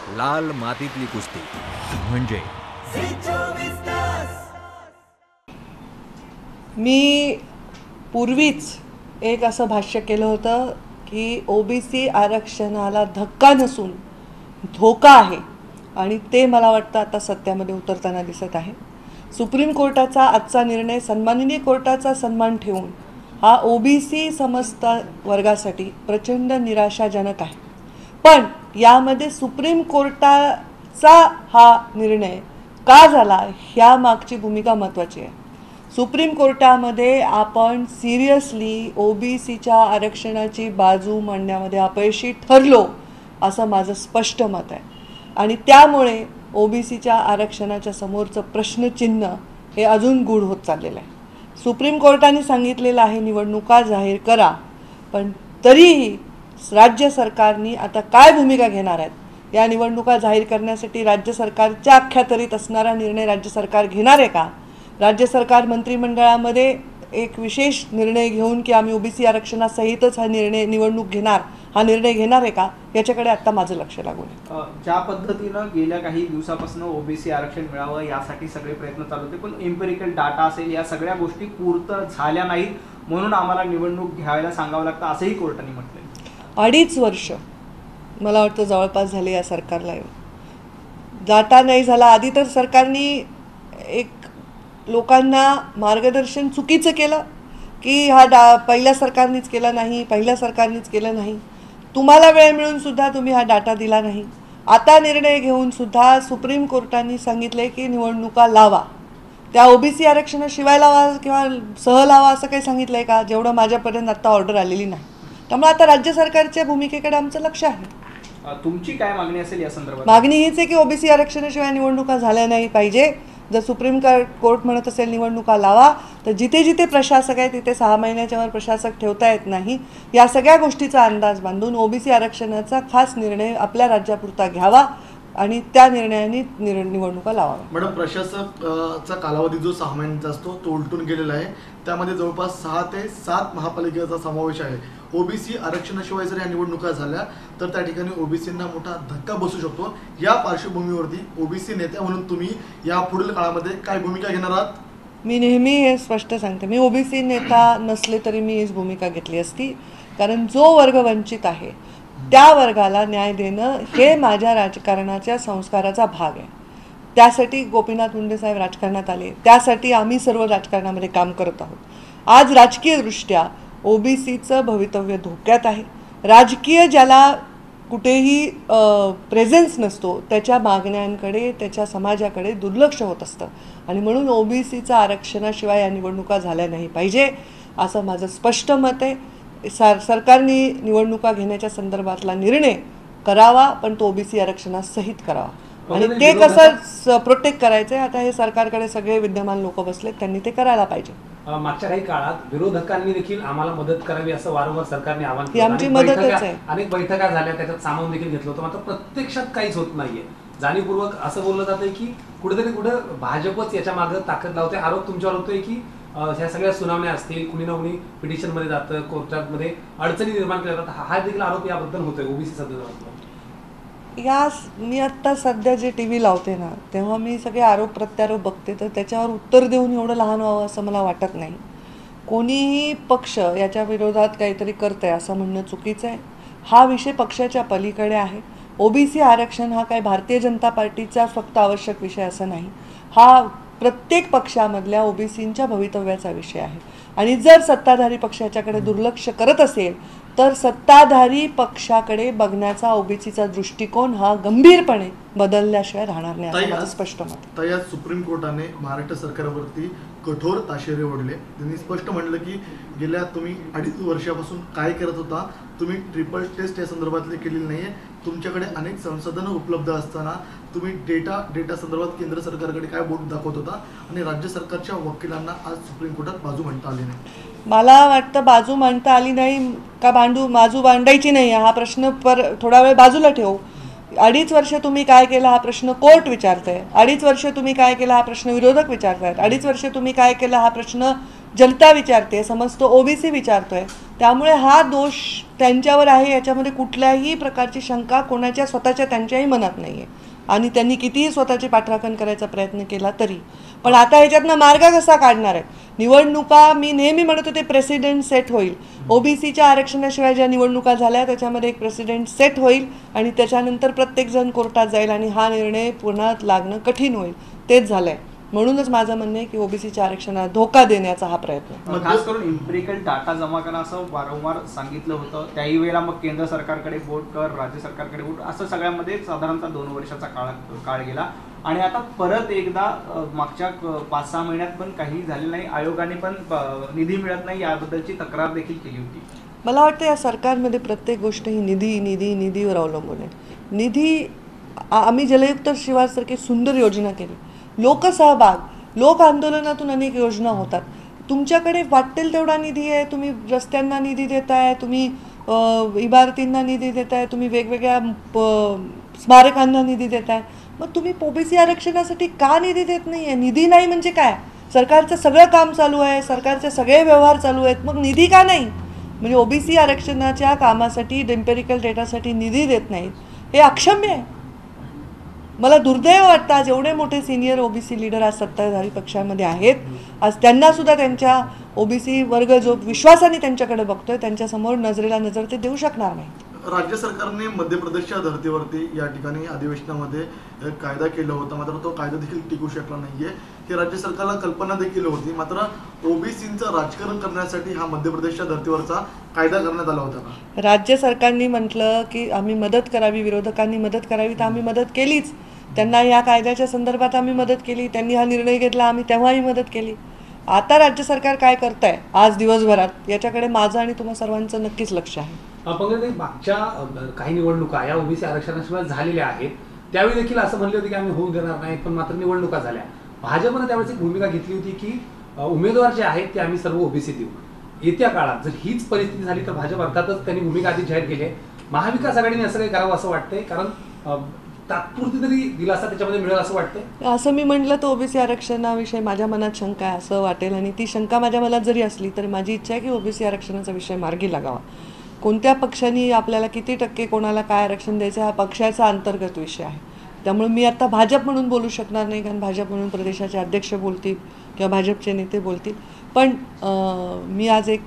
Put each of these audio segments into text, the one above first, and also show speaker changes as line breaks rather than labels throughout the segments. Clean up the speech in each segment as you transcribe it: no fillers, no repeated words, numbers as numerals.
लाल मातीतली कुस्ती म्हणजे
मी पूर्वीच एक असं भाष्य केलं होतं की ओबीसी आरक्षणाला धक्का नसून धोका आहे आणि ते मला वाटतं आता सत्यामध्ये उतरताना दिसत आहे. सुप्रीम कोर्टाचा आजचा निर्णय सन्माननीय कोर्टाचा सन्मान ठेवून हा ओबीसी समस्त वर्गासाठी प्रचंड निराशाजनक आहे. पण यामध्ये सुप्रीम कोर्टाचा हा निर्णय का झाला ह्या मागची भूमिका महत्त्वाची आहे. सुप्रीम कोर्टामध्ये आपण सिरियसली ओबीसीच्या आरक्षणाची बाजू मांडण्यामध्ये अपयशी ठरलो असं माझं स्पष्ट मत आहे आणि त्यामुळे ओबीसीच्या आरक्षणाच्या समोरचं प्रश्नचिन्ह हे अजून गूढ होत चाललेलं आहे. सुप्रीम कोर्टाने सांगितलेलं आहे निवडणुका जाहीर करा, पण तरीही राज्य सरकारने आता काय भूमिका घेणार आहेत, या निवडणुका जाहीर करण्यासाठी राज्य सरकारच्या अखत्यारीत असणारा निर्णय राज्य सरकार घेणार आहे का? राज्य सरकार मंत्रिमंडळामध्ये एक विशेष निर्णय घेऊन की आम्ही ओबीसी आरक्षणासहितच हा निवडणूक घेणार, हा निर्णय घेणार आहे का, याच्याकडे आता माझं लक्ष लागून आहे.
ज्या पद्धतीनं गेल्या काही दिवसापासून ओबीसी आरक्षण मिळावं यासाठी सगळे प्रयत्न चालू होते, पण एम्पिरिकल डाटा असेल या सगळ्या गोष्टी पूर्त झाल्या नाहीत म्हणून आम्हाला निवडणूक घ्यायला सांगावं लागतं असंही कोर्टाने म्हटलंय.
2.5 वर्ष मला वाटतं जवळपास झाले या सरकारला. डाटा नाही झाला. आधी तर सरकारने एक लोकांना मार्गदर्शन चुकीचं केलं की हा पहिल्या सरकारनेच केलं नाही. तुम्हाला वेळ मिळून सुद्धा तुम्ही हा डाटा दिला नाही. आता निर्णय घेऊन सुद्धा सुप्रीम कोर्टाने सांगितले की निवडणुका लावा, त्या ओबीसी आरक्षणाशिवाय लावा किंवा सह लावा असं काही सांगितलं आहे का? जेवढं माझ्यापर्यंत आता ऑर्डर आलेली नाही. त्यामुळे आता राज्य सरकारच्या भूमिकेकडे आमचं लक्ष आहे.
तुमची काय मागणी असेल या संदर्भात?
मागणी हीच आहे की ओबीसी आरक्षणाशिवाय निवडणुका झाल्या नाही पाहिजे. जर सुप्रीम कोर्ट म्हणत असेल निवडणुका लावा, तर जिथे जिथे प्रशासक आहे तिथे 6 महिन्याच्या वर प्रशासक ठेवता येत नाही. या सगळ्या गोष्टीचा अंदाज बांधून ओबीसी आरक्षणाचा खास निर्णय आपल्या राज्यापुरता घ्यावा आणि त्या निर्णयाने निवडणुका लावा.
मॅडम, प्रशासकचा कालावधी जो 6 महिन्यांचा असतो तो उलटून गेलेला आहे. त्यामध्ये जवळपास 6 ते 7 महापालिकेचा समावेश आहे. ओबीसी आरक्षणाशिवाय जर या निवडणुका झाल्या तर त्या ठिकाणी ओबीसींना मोठा धक्का बसू शकतो. या पार्श्वभूमीवरती ओबीसी नेत्या म्हणून तुम्ही या पुढील काळामध्ये काय भूमिका घेणार आहात?
मी नेहमी हे स्पष्ट सांगते, मी ओबीसी नेता नसले तरी मी हीच भूमिका घेतली असती. कारण जो वर्ग वंचित आहे त्या वर्गाला न्याय देणं हे माझ्या राजकारणाच्या संस्काराचा भाग आहे. त्यासाठी गोपीनाथ मुंडे साहेब राजकारणात आले, त्यासाठी आम्ही सर्व राजकारणामध्ये काम करत आहोत. आज राजकीयदृष्ट्या ओबीसीचं भवितव्य धोक्यात आहे. राजकीय ज्याला कुठेही प्रेझेन्स नसतो त्याच्या मागण्यांकडे, त्याच्या समाजाकडे दुर्लक्ष होत असतं आणि म्हणून ओबीसीचं आरक्षणाशिवाय या निवडणुका झाल्या नाही पाहिजे असं माझं स्पष्ट मत आहे. सरकारने निवडणुका घेण्याच्या संदर्भातला निर्णय करावा, पण तो ओबीसी आरक्षणासहित करावा आणि ते कसं प्रोटेक्ट करायचं आता हे सरकारकडे सगळे विद्यमान लोक बसलेत, त्यांनी ते करायला पाहिजे.
मागच्या काही काळात विरोधकांनी देखील आम्हाला मदत करावी असं वारंवार सरकारने आवाहन
केलं. आमची मदतच आहे.
अनेक बैठका झाल्या, त्याच्यात सामावून देखील घेतलं होतं, मात्र प्रत्यक्षात काहीच होत नाहीये. जाणीवपूर्वक असं बोललं जातंय की कुठं भाजपच याच्या मागे ताकद लावते. आरोप तुमच्यावर होतोय की ह्या सगळ्या सुनावण्या असतील, कुणी ना कुणी पिटिशन मध्ये जातं, कोर्टामध्ये अडचणी निर्माण केल्या जातात, हा देखील आरोप याबद्दल होतोय ओबीसी संदर्भात.
मी आत्ता सध्या जे TV लावते ना, तेव्हा मी सगळे आरोप प्रत्यारोप बघते, तर त्याच्यावर उत्तर देऊन एवढं लहान व्हावं असं मला वाटत नाही. कोणीही पक्ष याच्या विरोधात काहीतरी करतंय असं म्हणणं चुकीचं आहे. हा विषय पक्षाच्या पलीकडे आहे. ओबीसी आरक्षण हा काही भारतीय जनता पार्टीचा फक्त आवश्यक विषय असं नाही, हा प्रत्येक पक्षामधल्या ओबीसींच्या भवितव्याचा विषय आहे. आणि जर सत्ताधारी पक्ष याच्याकडे दुर्लक्ष करत असेल तर सत्ताधारी पक्षाकडे बघण्याचा ओबीसीचा दृष्टिकोन हा गंभीरपणे बदलल्याशिवाय राहणार नाही असं माझं स्पष्ट मत आहे.
तर या सुप्रीम कोर्टाने महाराष्ट्र सरकारवरती कठोर ताशेरे ओढले. त्यांनी स्पष्ट म्हटलं की गेल्या तुम्ही 2.5 वर्षापासून काय करत होता, तुम्ही ट्रिपल टेस्ट या संदर्भातली केलेली नाही आहे. तुमच्याकडे अनेक संसाधनं उपलब्ध असताना तुम्ही डेटा संदर्भात केंद्र सरकारकडे काय बोट दाखवत होता आणि राज्य सरकारच्या वकिलांना आज सुप्रीम कोर्टात बाजू मांडता आली नाही.
मला वाटतं बाजू मांडता आली नाही का बाजू मांडायची नाही हा प्रश्न थोडा वेळ बाजूला ठेवू. 2.5 वर्ष तुम्ही काय केलं हा प्रश्न कोर्ट विचारतंय. 2.5 वर्ष तुम्ही काय केलं हा प्रश्न विरोधक विचारतायत. 2.5 वर्ष तुम्ही काय केलं हा प्रश्न जनता विचारते, समजतो ओबीसी विचारतोय. त्यामुळे हा दोष त्यांच्यावर आहे याच्यामध्ये कुठल्याही प्रकारची शंका कोणाच्या स्वतःच्या त्यांच्याही मनात नाही आहे. आणि त्यांनी कितीही स्वतःची पाठराखण करायचा प्रयत्न केला तरी. पण आता ह्याच्यातनं मार्ग कसा काढणार आहे? निवडणुका मी नेहमी म्हणत होते प्रेसिडेंट सेट होईल. ओबीसीच्या आरक्षणाशिवाय ज्या निवडणुका झाल्या त्याच्यामध्ये एक प्रेसिडेंट सेट होईल आणि त्याच्यानंतर प्रत्येकजण कोर्टात जाईल आणि हा निर्णय पुन्हा लागणं कठीण होईल. तेच झालं आहे. म्हणूनच माझं म्हणणं आहे की ओबीसीच्या आरक्षणाला धोका देण्याचा हा प्रयत्न.
खास करून इम्पेरिकल डाटा जमा करा असं वारंवार सांगितलं होतं. त्याही वेळेला मग केंद्र सरकारकडे बोट कर, राज्य सरकारकडे बोट, असं सगळ्यामध्ये साधारणतः 2 वर्षाचा काळ गेला. आणि आता परत एकदा मागच्या 5-6 महिन्यात पण काही झालेलं नाही. आयोगाने पण निधी मिळत नाही याबद्दलची तक्रार देखील केली होती.
मला वाटतं या सरकारमध्ये प्रत्येक गोष्ट ही निधीवर अवलंबून आहे. निधी आम्ही जलयुक्त शिवारसारखी सुंदर योजना केली. लोकसहभाग, लोक आंदोलनातून अनेक योजना होतात. तुमच्याकडे वाटेल तेवढा निधी आहे. तुम्ही रस्त्यांना निधी देताय, तुम्ही इमारतींना निधी देताय, तुम्ही वेगवेगळ्या स्मारकांना निधी देताय. मग तुम्ही ओबीसी आरक्षणासाठी का निधी देत नाही आहे? निधी नाही म्हणजे काय? सरकारचं सगळं काम चालू आहे, सरकारचे सगळे व्यवहार चालू आहेत, मग निधी का नाही? म्हणजे ओबीसी आरक्षणाच्या कामासाठी एम्पेरिकल डेटासाठी निधी देत नाहीत हे अक्षम्य आहे. मला दुर्दैव वाटतं आज एवढे मोठे सिनियर ओबीसी लीडर आज सत्ताधारी पक्षामध्ये आहेत. आज त्यांनासुद्धा त्यांच्या ओबीसी वर्ग जो विश्वासाने त्यांच्याकडे बघतोय त्यांच्यासमोर नजरेला नजर ते देऊ शकणार नाही.
राज्य सरकारने मध्य प्रदेशच्या धर्तीवरती या ठिकाणी अधिवेशनामध्ये कायदा केला होता, मात्र तो कायदा देखील टिकू शकला नाहीये. ही राज्य सरकारला कल्पना देखील होती, मात्र ओबीसीचं राजकारण करण्यासाठी हा मध्य प्रदेशच्या धर्तीवरचा कायदा करण्यात आला होता का?
राज्य सरकारने म्हटलं की आम्ही मदत करावी, विरोधकांनी मदत करावी, तर आम्ही मदत केलीच. त्यांना या कायद्याच्या संदर्भात आम्ही मदत केली. त्यांनी हा निर्णय घेतला, आम्ही तेव्हाही मदत केली. आता राज्य सरकार काय करतंय आज दिवसभरात याच्याकडे माझं आणि तुम्हा सर्वांचं नक्कीच लक्ष आहे.
पंकज, मागच्या काही निवडणुका या ओबीसी आरक्षणाशिवाय झालेल्या आहेत. त्यावेळी देखील असं म्हणले होते की आम्ही होऊ देणार नाही, पण मात्र निवडणुका झाल्या. भाजपने त्यावेळेस एक भूमिका घेतली होती की उमेदवार जे आहेत ते आम्ही सर्व ओबीसी देऊ. येत्या काळात जर हीच परिस्थिती झाली तर भाजप अर्थातच त्यांनी भूमिका आधी जाहीर केली आहे. महाविकास आघाडीने असं काही करावं असं वाटतंय? कारण तात्पुरती तरी दिलासा त्याच्यामध्ये मिळेल असं वाटतंय.
असं मी म्हटलं तर ओबीसी आरक्षणाविषयी माझ्या मनात शंका आहे असं वाटेल. आणि ती शंका माझ्या मनात जरी असली तरी माझी इच्छा आहे की ओबीसी आरक्षणाचा विषय मार्गी लागावा. कोणत्या पक्षाने आपल्याला किती टक्के कोणाला काय आरक्षण द्यायचं हा पक्षाचा अंतर्गत विषय आहे. त्यामुळे मी आता भाजप म्हणून बोलू शकणार नाही, कारण भाजप म्हणून प्रदेशाचे अध्यक्ष बोलतील किंवा भाजपचे नेते बोलतील. पण मी आज एक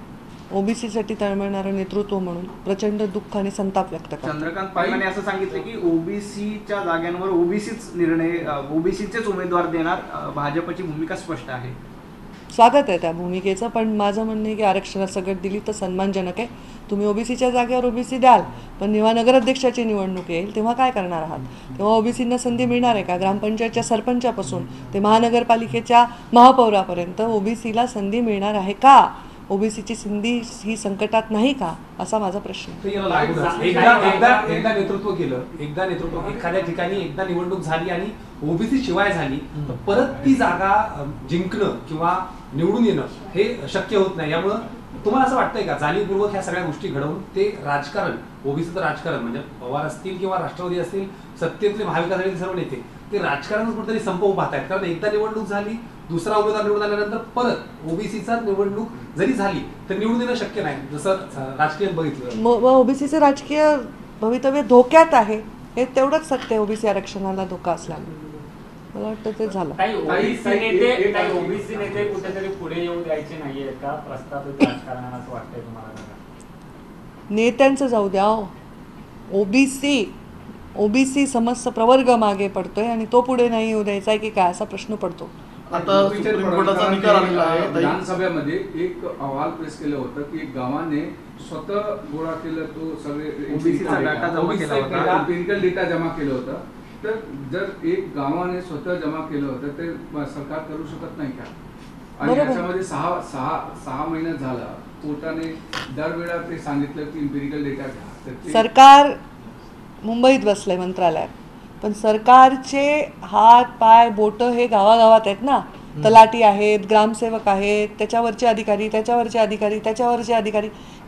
ओबीसीसाठी तळमळणारं नेतृत्व म्हणून प्रचंड दुःख आणि संताप व्यक्त करतो.
चंद्रकांत पाटलांनी असं सांगितलं की ओबीसीच्या जागांवर ओबीसीच निर्णय, ओबीसीचेच उमेदवार देणार. भाजपची भूमिका स्पष्ट आहे.
स्वागत आहे त्या भूमिकेचं, पण माझं म्हणणं आहे की आरक्षणात सगळं दिली तर सन्मानजनक आहे. तुम्ही ओबीसीच्या जागेवर ओबीसी द्याल, पण जेव्हा नगराध्यक्षाची निवडणूक येईल तेव्हा काय करणार आहात? तेव्हा ओबीसींना संधी मिळणार आहे का? ग्रामपंचायतच्या सरपंचापासून ते महानगरपालिकेच्या महापौरापर्यंत ओबीसीला संधी मिळणार आहे का? ओबीसीची संधी ही संकटात नाही का, असा माझा प्रश्न.
एकदा नेतृत्व केलं, एखाद्या ठिकाणी एकदा निवडणूक झाली आणि ओबीसी शिवाय झाली तर परत ती जागा जिंकणं किंवा निवडून येणं हे शक्य होत नाही. यामुळं तुम्हाला असं वाटतंय का जाणीवपूर्वक ह्या सगळ्या गोष्टी घडवून ते राजकारण, ओबीसीचं राजकारण म्हणजे पवार असतील किंवा राष्ट्रवादी असतील, सत्तेतले महाविकास आघाडीचे सर्व नेते ते राजकारण कुठेतरी संपवून पाहतायत? कारण एकदा निवडणूक झाली, दुसरा उमेदवार निवडून आल्यानंतर परत ओबीसीचा निवडणूक जरी झाली तर निवडून येणं शक्य नाही, जसं राजकीय बघितलं.
मग ओबीसीचं राजकीय भवितव्य धोक्यात आहे हे तेवढंच सत्य आहे. ओबीसी आरक्षणाला धोका असल्यामुळे मला वाटतं ते झालं.
ओबीसी नेते कुठेतरी पुढे येऊ द्यायचे नाहीये का प्रस्तावित राजकारणाला, असं वाटतंय तुम्हाला?
नेत्यांचं जाऊ द्या. ओबीसी समस्त प्रवर्ग मागे पडतोय आणि तो पुढे नाही येऊ द्यायचा आहे की काय, असा प्रश्न पडतो.
आता सुप्रीम कोर्टाचा निकाल आलेला आहे.
विधानसभेमध्ये एक अहवाल पेश केलं होतं की गावाने स्वतः गोळा केलं, तो सगळे
ओबीसीचा डाटा जमा केला होता,
एम्पिरिकल डेटा जमा केलं होतं. तर जर एक गावाने स्वतः जमा केलं होतं ते सरकार करू शकत नाही का? आणि याच्यामध्ये 6 महिन्यात झाला, कोर्टाने दरवेळा ते सांगितलं की एम्पिरिकल डेटा घ्या.
सरकार मुंबईत बसलंय मंत्रालयात, पण सरकारचे हात पाय बोट हे गावागावात आहेत ना. तलाठी आहेत, ग्रामसेवक आहेत, त्याच्यावरचे अधिकारी,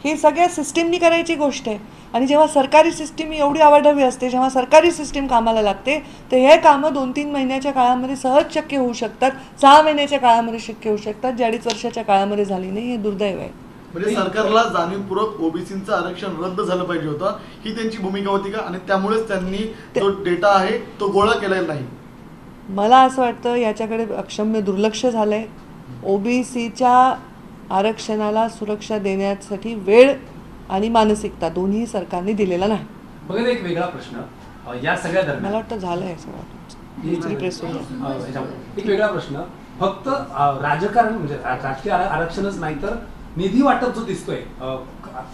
ही सगळ्या सिस्टीमनी करायची गोष्ट आहे. आणि जेव्हा सरकारी सिस्टीम एवढी आवाढव्य असते, जेव्हा सरकारी सिस्टीम कामाला लागते, तर हे कामं 2-3 महिन्याच्या काळामध्ये सहज शक्य होऊ शकतात, 6 महिन्याच्या काळामध्ये शक्य होऊ शकतात, जे 2.5 वर्षाच्या काळामध्ये झाली नाही. हे दुर्दैव आहे.
म्हणजे सरकारला जाणीवपूर्वक ओबीसीचं आरक्षण रद्द झालं पाहिजे होतं, ही त्यांची भूमिका होती का? आणि त्यामुळेच त्यांनी जो डेटा आहे तो गोळा केलेला नाही.
मला असं वाटतं याच्याकडे अक्षम्य दुर्लक्ष झालं आहे. ओबीसीच्या आरक्षणाला सुरक्षा देण्यासाठी वेळ आणि मानसिकता दोन्ही सरकारने दिलेला नाही.
बघा एक वेगळा प्रश्न या सगळ्या
मला
दरम्यान
वाटतं झालं आहे सगळं दुसरी प्रेस
एक वेगळा प्रश्न फक्त राजकारण म्हणजे राजकीय आरक्षणच नाही तर निधी वाटप जो दिसतोय,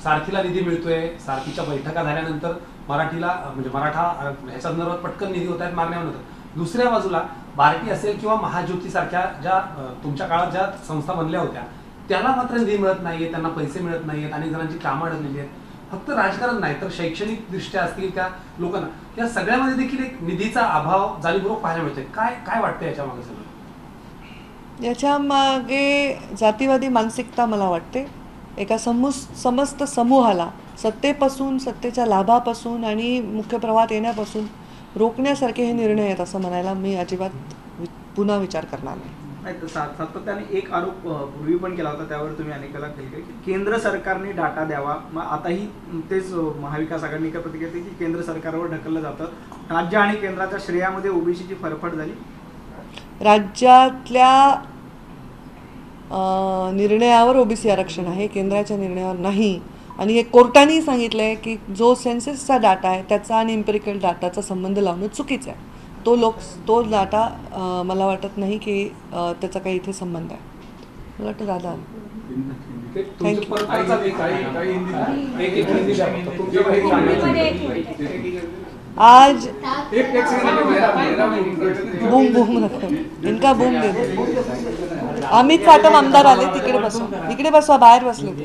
सारथीला निधी मिळतोय, सारथीच्या बैठका झाल्यानंतर मराठीला म्हणजे मराठा ह्या संदर्भात पटकन निधी होत आहेत, मागण्या होत आहेत. दुसऱ्या बाजूला बार्टी असेल किंवा महाज्योती सारख्या ज्या तुमच्या काळात ज्या संस्था बनल्या होत्या त्याला मात्र निधी मिळत नाहीये, त्यांना पैसे मिळत नाहीयेत, अनेक जणांची कामं अडकलेली आहेत. फक्त राजकारण नाही तर शैक्षणिक दृष्ट्या असतील त्या लोकांना या सगळ्यामध्ये देखील एक निधीचा अभाव जाणीवपूर्वक पाहायला मिळतोय. काय काय वाटतं याच्या मागे सगळं?
याच्या मागे जातीवादी मानसिकता मला वाटते. एका समस्त समूहाला सत्तेपासून, सत्तेच्या लाभापासून आणि मुख्य प्रवाहात येण्यापासून रोखण्यासारखे हे निर्णय आहेत असं म्हणायला मी अजिबात पुन्हा विचार करणार नाही.
सातत्याने एक आरोप पूर्वी पण केला होता, त्यावर तुम्ही अनेकाला केले की केंद्र सरकारने डाटा द्यावा. मग आताही तेच महाविकास आघाडीने काय प्रतिक्रिया की केंद्र सरकारवर ढकललं जातं. राज्य आणि केंद्राच्या श्रेयामध्ये ओबीसीची फरफट झाली.
राज्यातल्या निर्णयावर ओबीसी आरक्षण आहे, केंद्राच्या निर्णयावर नाही. आणि हे कोर्टानेही सांगितलं आहे की जो सेन्ससचा डाटा आहे त्याचा आणि इम्पेरिकल डाटाचा संबंध लावणं चुकीचं आहे. तो डाटा मला वाटत नाही की त्याचा काही इथे संबंध आहे. मला वाटतं दादा आज बूम बूम नको, इनका बूम दे दो. अमित साटम आमदार आले, तिकडे बसवा, इकडे बसवा, बाहेर बसले ते.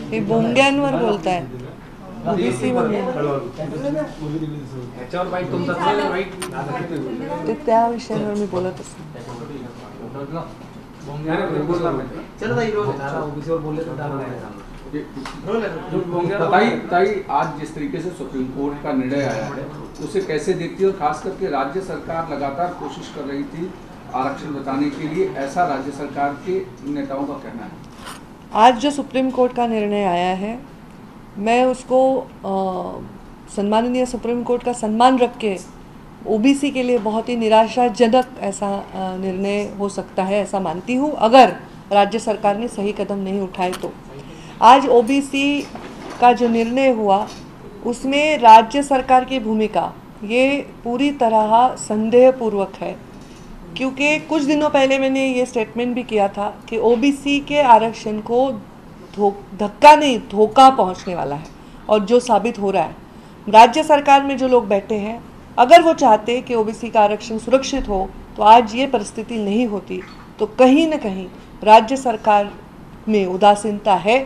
हे बोंग्यांवर बोलताय, ओबीसीवर ते त्या विषयांवर मी बोलतच
ताई आज जिस तरीके से सुप्रीम कोर्ट का निर्णय आया है उसे कैसे देखती है, और खास करके राज्य सरकार लगातार कोशिश कर रही थी आरक्षण बताने के लिए, ऐसा राज्य सरकार के नेताओं का कहना है.
आज जो सुप्रीम कोर्ट का निर्णय आया है मैं उसको सम्माननीय सुप्रीम कोर्ट का सम्मान रख के ओबीसी के लिए बहुत ही निराशाजनक ऐसा निर्णय हो सकता है ऐसा मानती हूँ, अगर राज्य सरकार ने सही कदम नहीं उठाए तो. आज ओबीसी का जो निर्णय हुआ उसमें राज्य सरकार की भूमिका ये पूरी तरह संदेहपूर्वक है, क्योंकि कुछ दिनों पहले मैंने ये स्टेटमेंट भी किया था कि ओबीसी के आरक्षण को धक्का नहीं धोखा पहुंचने वाला है. और जो साबित हो रहा है, राज्य सरकार में जो लोग बैठे हैं अगर वो चाहते कि ओबीसी का आरक्षण सुरक्षित हो तो आज ये परिस्थिति नहीं होती. तो कहीं न कहीं राज्य सरकार में उदासीनता है.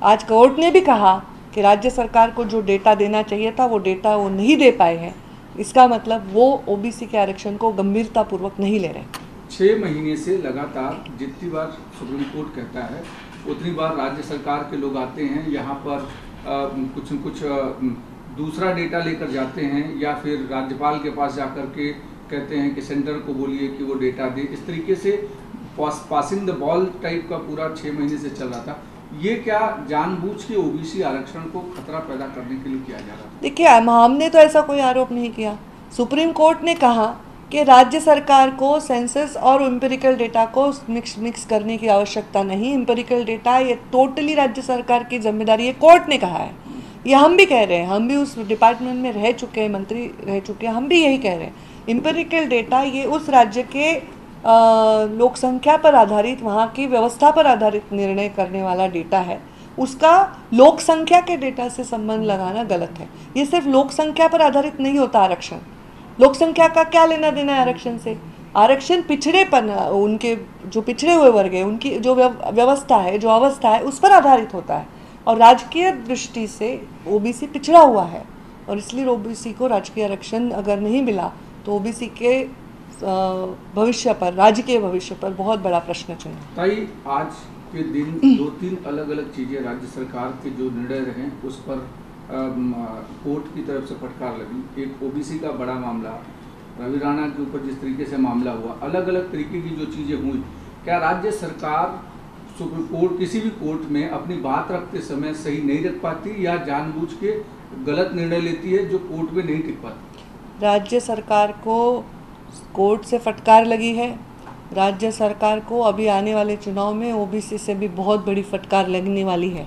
आज कोर्ट ने भी कहा कि राज्य सरकार को जो डेटा देना चाहिए था वो डेटा वो नहीं दे पाए हैं. इसका मतलब वो ओबीसी के आरक्षण को गंभीरतापूर्वक नहीं ले रहे.
6 महीने से लगातार जितनी बार सुप्रीम कोर्ट कहता है उतनी बार राज्य सरकार के लोग आते हैं यहाँ पर कुछ दूसरा डेटा लेकर जाते हैं या फिर राज्यपाल के पास जाकर के कहते हैं कि सेंटर को बोलिए कि वो डेटा दे. इस तरीके से पासिंग द बॉल टाइप का पूरा 6 महीने से चल रहा था. ये क्या जानबूझ के ओबीसी आरक्षण को खतरा पैदा करने के लिए किया जा रहा था?
देखिए, हमने तो ऐसा कोई आरोप नहीं किया. सुप्रीम कोर्ट ने कहा कि राज्य सरकार को सेंसस और एम्पिरिकल डेटा को मिक्स करने की आवश्यकता नहीं. एम्पिरिकल डेटा ये टोटली राज्य सरकार की जिम्मेदारी है, कोर्ट ने कहा है. ये हम भी कह रहे हैं, हम भी उस डिपार्टमेंट में रह चुके हैं, मंत्री रह चुके हैं, हम भी यही कह रहे हैं. एम्पिरिकल डेटा ये उस राज्य के लोक संख्या पर आधारित, वहाँ की व्यवस्था पर आधारित निर्णय करने वाला डेटा है. उसका लोक संख्या के डेटा से संबंध लगाना गलत है. ये सिर्फ लोक संख्या पर आधारित नहीं होता आरक्षण. लोक संख्या का क्या लेना देना है आरक्षण से? आरक्षण पिछड़ेपन, उनके जो पिछड़े हुए वर्ग है उनकी जो व्यवस्था है, जो अवस्था है, उस पर आधारित होता है. और राजकीय दृष्टि से ओबीसी पिछड़ा हुआ है और इसलिए ओबीसी को राजकीय आरक्षण अगर नहीं मिला तो ओबीसी के भविष्य पर, राजकीय भविष्य पर बहुत बड़ा प्रश्न चिन्ह है।
ताई, आज के दिन 2-3 अलग अलग चीजें राज्य सरकार के जो निर्णय रहे उस पर कोर्ट की तरफ से फटकार लगी। एक ओबीसी का बड़ा मामला, रवि राणा के ऊपर जिस तरीके से मामला हुआ, अलग अलग तरीके की जो चीजें हुई, क्या राज्य सरकार सुप्रीम कोर्ट, किसी भी कोर्ट में अपनी बात रखते समय सही नहीं रख पाती या जानबूझ के गलत निर्णय लेती है जो कोर्ट में नहीं टिक पाती?
राज्य सरकार को कोर्ट से फटकार लगी है। राज्य सरकार को अभी आने वाले चुनाव में ओबीसी से भी बहुत बड़ी फटकार लगने वाली है,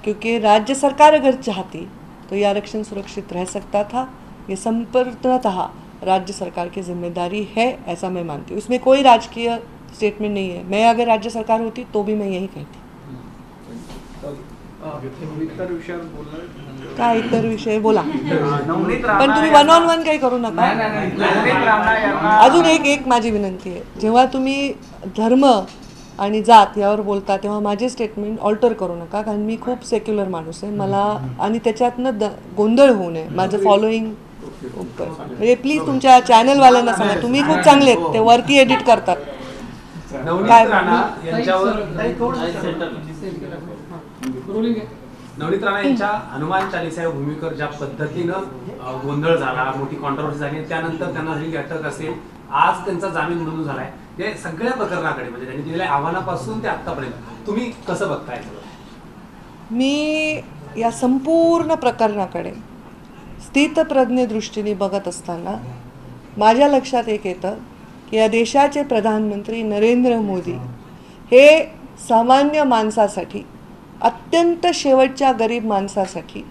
क्योंकि राज्य सरकार अगर चाहती तो ये आरक्षण सुरक्षित रह सकता था। ये संपूर्णतः राज्य सरकार की जिम्मेदारी है, ऐसा मैं मानती हूँ। इसमें कोई राजकीय स्टेटमेंट नहीं है। मैं अगर राज्य सरकार होती तो भी मैं यही कहती।
इतर विषयावर बोलणार
काय इतर विषय बोला,
नवनीत
पण तुम्ही
राणा
1 on 1 काही करू नका।
नवनीत राणा यांना
अजून एक माझी विनंती आहे, जेव्हा तुम्ही धर्म आणि जात यावर बोलता तेव्हा माझे स्टेटमेंट ऑल्टर करू नका, कारण मी खूप सेक्युलर माणूस आहे। मला आणि त्याच्यातनं गोंधळ होऊ नये, माझं फॉलोईंग म्हणजे प्लीज तुमच्या चॅनलवाल्यांना सांगा, तुम्ही खूप चांगले आहेत, ते वरती एडिट करतात।
नवनीत राणा यांच्यावर नवनीत राणा यांच्या हनुमान चालिसा या भूमिकेवर ज्या पद्धतीनं गोंधळ झाला, मोठी कॉन्ट्रोवर्सी झाली, त्यानंतर त्यांना झालेली अटक असेल, आज त्यांचा जामीन मंजूर झालाय, या सगळ्या प्रकरणाकडे म्हणजे त्यांनी दिलेल्या आव्हानापासून ते आतापर्यंत तुम्ही कसं बघताय?
मी या संपूर्ण प्रकरणाकडे स्थितप्रज्ञ दृष्टीने बघत असताना माझ्या लक्षात एक येतं की या देशाचे प्रधानमंत्री नरेंद्र मोदी हे सामान्य माणसासाठी, अत्यंत शेवटच्या गरीब माणसासाठी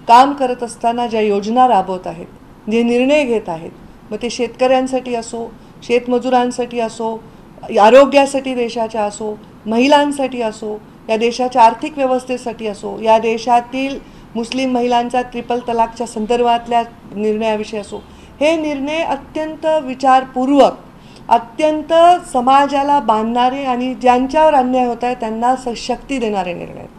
काम करत असताना ज्या योजना राबवत आहेत, जे निर्णय घेत आहेत, मग ते शेतकऱ्यांसाठी असो, शेतमजुरांसाठी असो, आरोग्यासाठी देशाच्या असो, महिलांसाठी असो, या देशाच्या आर्थिक व्यवस्थेसाठी असो, या देशातील मुस्लिम महिलांचा ट्रिपल तलाकच्या संदर्भातल्या निर्णयाविषयी असो, हे निर्णय अत्यंत विचारपूर्वक, अत्यंत समाजाला बांधणारे आणि ज्यांच्यावर अन्याय होत आहे त्यांना शक्ती देणारे निर्णय आहेत।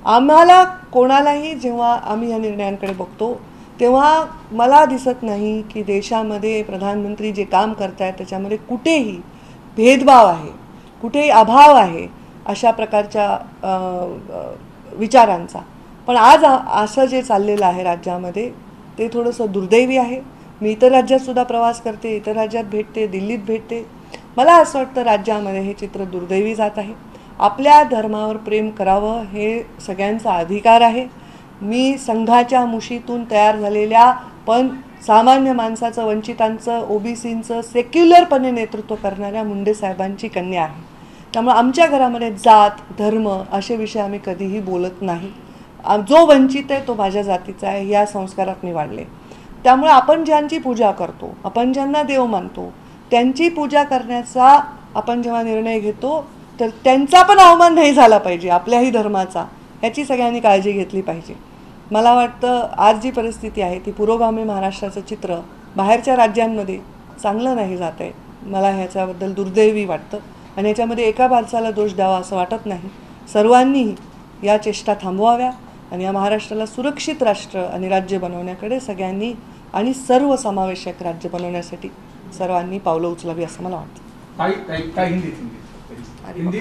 आम्हाला कोणालाही जेव्हा आम्ही या निर्णयांकडे बघतो तेव्हा मला दिसत नाही की देशामध्ये प्रधानमंत्री जे काम करत आहेत त्याच्यामध्ये कुठेही भेदभाव आहे, कुठेही अभाव आहे अशा प्रकारच्या विचारांचा। पण आज असं जे चाललेलं आहे राज्यामध्ये ते थोडंसं दुर्दैवी आहे। मी इतर राज्यात सुद्धा प्रवास करते, इतर राज्यात भेटते, दिल्लीत भेटते, मला असं वाटतं राज्यामध्ये हे चित्र दुर्दैवी जात आहे। आपल्या धर्मावर प्रेम करावं हे सगळ्यांचा अधिकार आहे। मी संघाच्या मुशीतून तयार झालेल्या पण सामान्य माणसाचं, वंचितांचं, ओबीसींचं सेक्युलरपणे नेतृत्व करणाऱ्या मुंडे साहेबांची कन्या आहे। त्यामुळे आमच्या घरामध्ये जात, धर्म असे विषय आम्ही कधीही बोलत नाही। जो वंचित आहे तो माझ्या जातीचा आहे, या संस्कारात मी वाढले। त्यामुळे आपण ज्यांची पूजा करतो, आपण ज्यांना देव मानतो, त्यांची पूजा करण्याचा आपण जेव्हा निर्णय घेतो तर त्यांचा पण अवमान नाही झाला पाहिजे, आपल्याही धर्माचा, याची सगळ्यांनी काळजी घेतली पाहिजे। मला वाटतं आज जी परिस्थिती आहे ती पुरोगामी महाराष्ट्राचं चित्र बाहेरच्या राज्यांमध्ये चांगलं नाही जात आहे। मला ह्याच्याबद्दल दुर्दैवी वाटतं आणि याच्यामध्ये एका माणसाला दोष द्यावा असं वाटत नाही। सर्वांनी या चेष्टा थांबवाव्या आणि या महाराष्ट्राला सुरक्षित राष्ट्र आणि राज्य बनवण्याकडे सगळ्यांनी आणि सर्वसमावेशक राज्य बनवण्यासाठी सर्वांनी पावलं उचलावी असं मला वाटतं।
हिंदी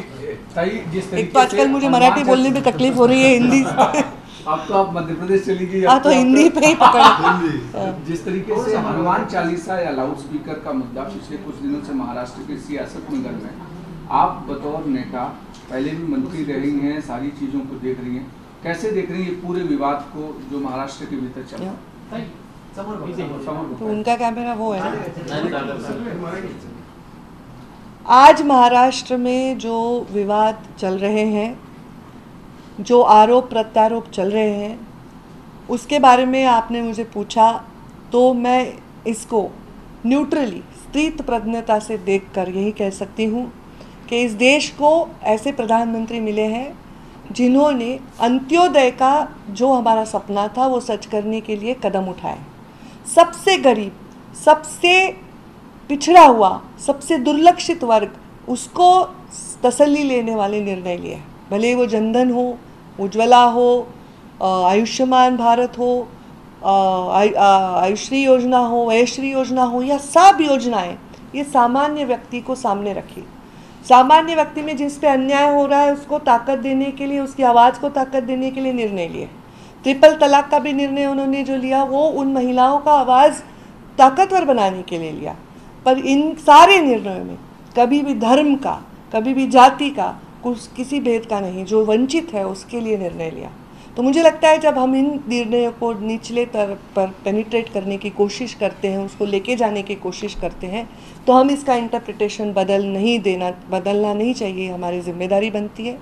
ताई, जिस
एक
तरीके
तो आजकल मुझे मराठी बोलने में तकलीफ हो रही है, हिंदी
अब तो आप मध्य प्रदेश चली गई।
हाँ तो हिंदी पे ही पकड़ा।
जिस तरीके से हनुमान चालीसा या लाउड स्पीकर का मुद्दा पिछले कुछ दिनों से महाराष्ट्र की सियासत में गर्म है, आप बतौर नेता पहले भी मंत्री रही हैं, सारी चीजों को देख रही हैं, कैसे देख रही हैं पूरे विवाद को जो महाराष्ट्र के भीतर चल रहा है?
तो उनका कैमरा वो है ना। आज महाराष्ट्र में जो विवाद चल रहे हैं, जो आरोप प्रत्यारोप चल रहे हैं, उसके बारे में आपने मुझे पूछा तो मैं इसको न्यूट्रली, स्थित प्रज्ञता से देखकर यही कह सकती हूँ कि इस देश को ऐसे प्रधानमंत्री मिले हैं जिन्होंने अंत्योदय का जो हमारा सपना था वो सच करने के लिए कदम उठाए। सबसे गरीब, सबसे पिछड़ा हुआ, सबसे दुर्लक्षित वर्ग, उसको तसल्ली लेने वाले निर्णय लिए। भले वो जनधन हो, उज्ज्वला हो, आयुष्मान भारत हो, आयुश्री योजना हो, वयश्री योजना हो, या सब योजनाएं ये सामान्य व्यक्ति को सामने रखी। सामान्य व्यक्ति में जिस पे अन्याय हो रहा है उसको ताकत देने के लिए, उसकी आवाज़ को ताकत देने के लिए निर्णय लिए। ट्रिपल तलाक का भी निर्णय उन्होंने जो लिया वो उन महिलाओं का आवाज़ ताकतवर बनाने के लिए लिया। पर इन सारे निर्णयों में कभी भी धर्म का, कभी भी जाति का, किसी भेद का नहीं, जो वंचित है उसके लिए निर्णय लिया। तो मुझे लगता है जब हम इन निर्णयों को निचले स्तर पर पेनिट्रेट करने की कोशिश करते हैं, उसको लेके जाने की कोशिश करते हैं, तो हम इसका इंटरप्रिटेशन बदलना नहीं चाहिए, हमारी जिम्मेदारी बनती है।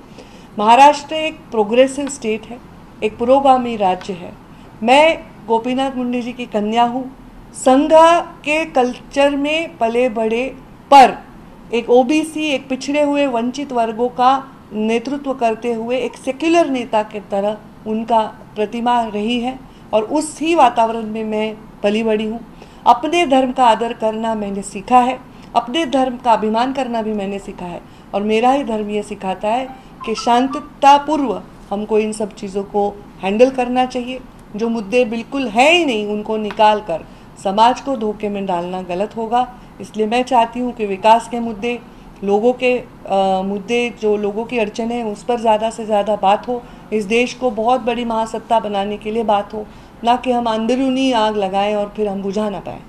महाराष्ट्र एक प्रोग्रेसिव स्टेट है, एक पुरोगामी राज्य है। मैं गोपीनाथ मुंडे जी की कन्या हूँ, संघ के कल्चर में पले बड़े, पर एक ओबीसी, एक पिछड़े हुए वंचित वर्गों का नेतृत्व करते हुए एक सेक्युलर नेता की तरह उनका प्रतिमा रही है और उस ही वातावरण में मैं पली बड़ी हूँ। अपने धर्म का आदर करना मैंने सीखा है, अपने धर्म का अभिमान करना भी मैंने सीखा है और मेरा ही धर्म ये सिखाता है कि शांततापूर्व हमको इन सब चीज़ों को हैंडल करना चाहिए। जो मुद्दे बिल्कुल है ही नहीं उनको निकाल कर समाज को धोखे में डालना गलत होगा। इसलिए मैं चाहती हूँ कि विकास के मुद्दे, लोगों के मुद्दे, जो लोगों की अड़चने हैं उस पर ज़्यादा से ज़्यादा बात हो। इस देश को बहुत बड़ी महासत्ता बनाने के लिए बात हो, ना कि हम अंदरूनी आग लगाएं और फिर हम बुझा ना पाएं।